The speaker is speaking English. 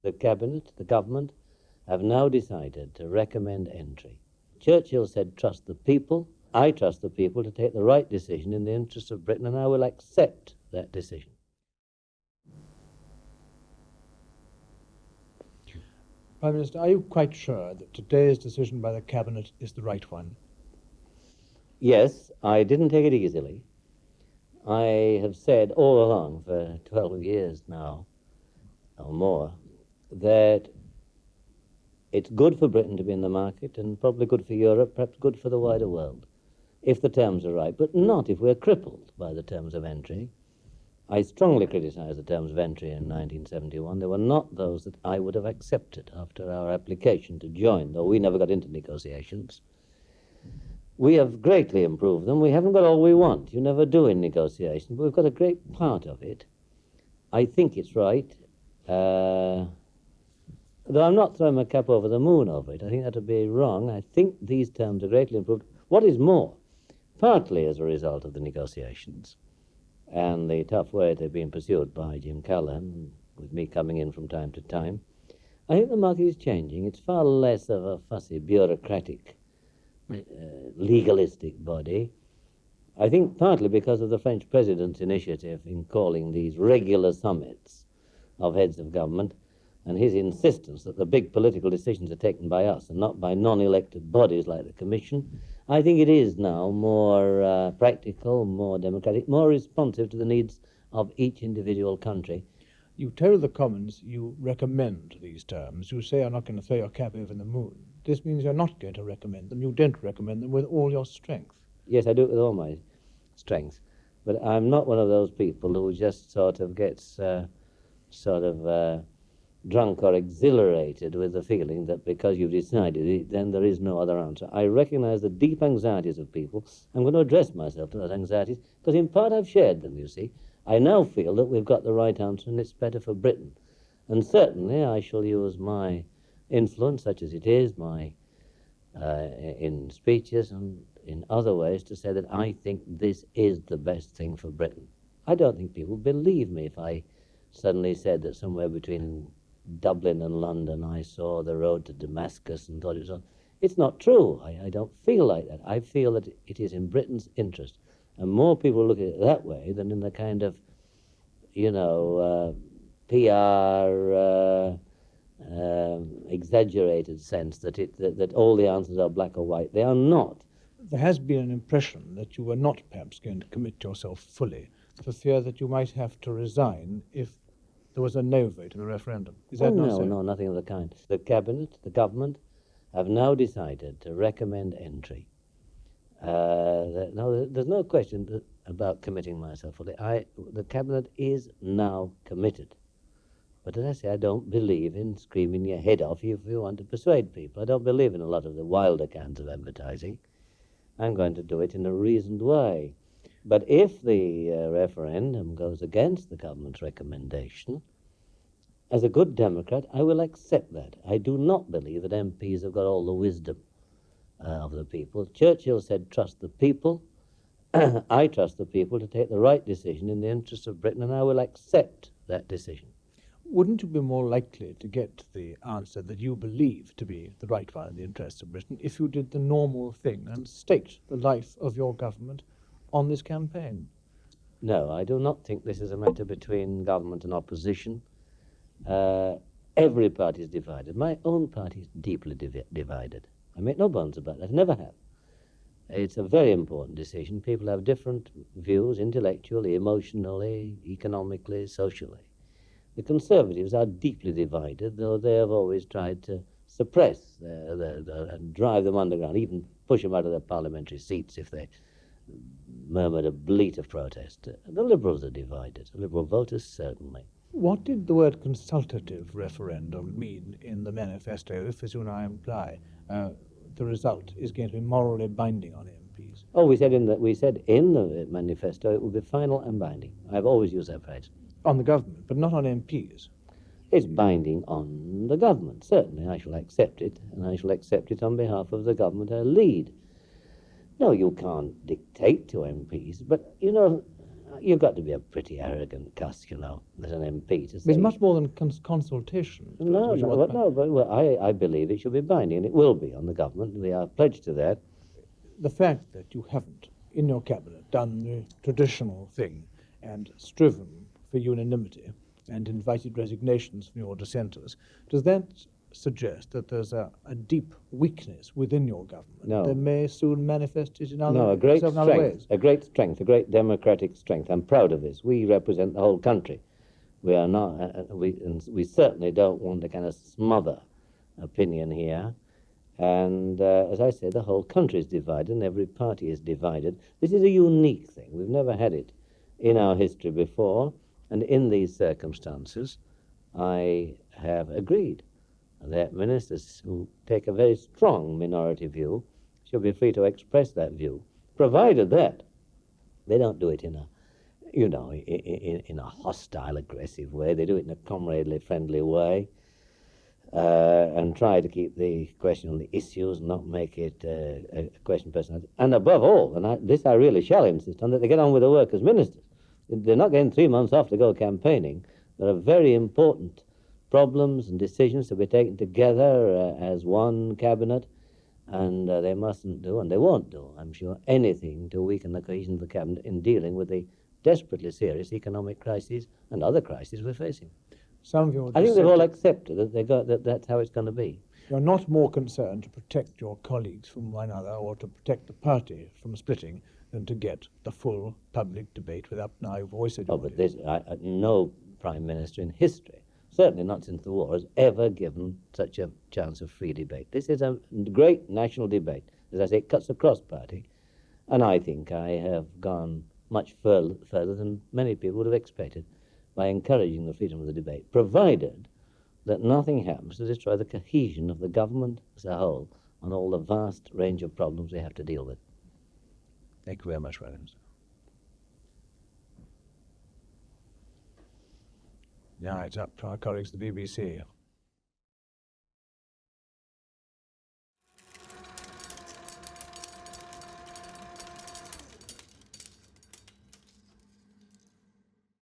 The Cabinet, the government, have now decided to recommend entry. Churchill said, trust the people. I trust the people to take the right decision in the interests of Britain, and I will accept that decision. Prime Minister, are you quite sure that today's decision by the Cabinet is the right one? Yes, I didn't take it easily. I have said all along for 12 years now, or more, that it's good for Britain to be in the market and probably good for Europe, perhaps good for the wider world, if the terms are right, but not if we're crippled by the terms of entry. I strongly criticise the terms of entry in 1971. They were not those that I would have accepted after our application to join, though we never got into negotiations. We have greatly improved them. We haven't got all we want. You never do in negotiations, but we've got a great part of it. I think it's right. Though I'm not throwing my cap over the moon over it. I think that would be wrong. I think these terms are greatly improved. What is more, partly as a result of the negotiations and the tough way they've been pursued by Jim Callaghan, with me coming in from time to time, I think the market is changing. It's far less of a fussy, bureaucratic, legalistic body. I think partly because of the French president's initiative in calling these regular summits of heads of government, and his insistence that the big political decisions are taken by us and not by non-elected bodies like the Commission, I think it is now more practical, more democratic, more responsive to the needs of each individual country. You tell the Commons you recommend these terms. You say you're not going to throw your cap over the moon. This means you're not going to recommend them. You don't recommend them with all your strength. Yes, I do it with all my strength. But I'm not one of those people who just sort of gets drunk or exhilarated with the feeling that because you've decided it, then there is no other answer. I recognize the deep anxieties of people. I'm going to address myself to those anxieties because in part I've shared them, you see. I now feel that we've got the right answer and it's better for Britain. And certainly I shall use my influence, such as it is, in speeches and in other ways, to say that I think this is the best thing for Britain. I don't think people believe me if I suddenly said that somewhere between Dublin and London I saw the road to Damascus and thought it was on. It's not true. I don't feel like that. I feel that it is in Britain's interest. And more people look at it that way than in the kind of, PR exaggerated sense that all the answers are black or white. They are not. There has been an impression that you were not perhaps going to commit yourself fully for fear that you might have to resign if there was a no vote in the referendum. Is that not so? No, nothing of the kind. The Cabinet, the government, have now decided to recommend entry. There's no question about committing myself fully. The Cabinet is now committed. But as I say, I don't believe in screaming your head off if you want to persuade people. I don't believe in a lot of the wilder kinds of advertising. I'm going to do it in a reasoned way. But if the referendum goes against the government's recommendation, as a good Democrat, I will accept that. I do not believe that MPs have got all the wisdom of the people. Churchill said, trust the people. I trust the people to take the right decision in the interests of Britain, and I will accept that decision. Wouldn't you be more likely to get the answer that you believe to be the right one in the interests of Britain if you did the normal thing and staked the life of your government on this campaign? No, I do not think this is a matter between government and opposition. Every party is divided. My own party is deeply divided. I make no bones about that. I never have. It's a very important decision. People have different views intellectually, emotionally, economically, socially. The Conservatives are deeply divided, though they have always tried to suppress and drive them underground, even push them out of their parliamentary seats if they murmured a bleat of protest. The Liberals are divided. Liberal voters, certainly. What did the word consultative referendum mean in the manifesto, if, as you now imply, the result is going to be morally binding on MPs? Oh, we said in the manifesto it would be final and binding. I've always used that phrase. On the government, but not on MPs. It's binding on the government, certainly. I shall accept it, and I shall accept it on behalf of the government I lead. No, you can't dictate to MPs, but, You've got to be a pretty arrogant cuss, you know, as an MP to say. It's much more than consultation. No, which is no, what- no, but well, I believe it should be binding, and it will be on the government. We are pledged to that. The fact that you haven't, in your cabinet, done the traditional thing and striven for unanimity and invited resignations from your dissenters, does that suggest that there's a deep weakness within your government No. that may soon manifest it in other, No, a great itself in other strength, ways? a great strength, a great democratic strength. I'm proud of this. We represent the whole country. We are not, and we certainly don't want to kind of smother opinion here. And as I say, the whole country is divided and every party is divided. This is a unique thing. We've never had it in our history before. And in these circumstances, I have agreed that ministers who take a very strong minority view should be free to express that view, provided that they don't do it in a, you know, in a hostile, aggressive way. They do it in a comradely, friendly way, and try to keep the question on the issues and not make it a question of personality. And above all, and this I really shall insist on, that they get on with the work as ministers. They're not getting 3 months off to go campaigning. There are very important problems and decisions to be taken together as one cabinet, and they mustn't do, and they won't do, I'm sure, anything to weaken the cohesion of the cabinet in dealing with the desperately serious economic crises and other crises we're facing. Some of your I think they've all dissenters- accepted that that's how it's going to be. You're not more concerned to protect your colleagues from one another or to protect the party from splitting than to get the full public debate without now you've always said you Oh, want but it. no prime minister in history, certainly not since the war, has ever given such a chance of free debate. This is a great national debate. As I say, it cuts across party, and I think I have gone much further than many people would have expected by encouraging the freedom of the debate, provided that nothing happens to destroy the cohesion of the government as a whole on all the vast range of problems we have to deal with. Thank you very much, Williams. Now it's up to our colleagues at the BBC.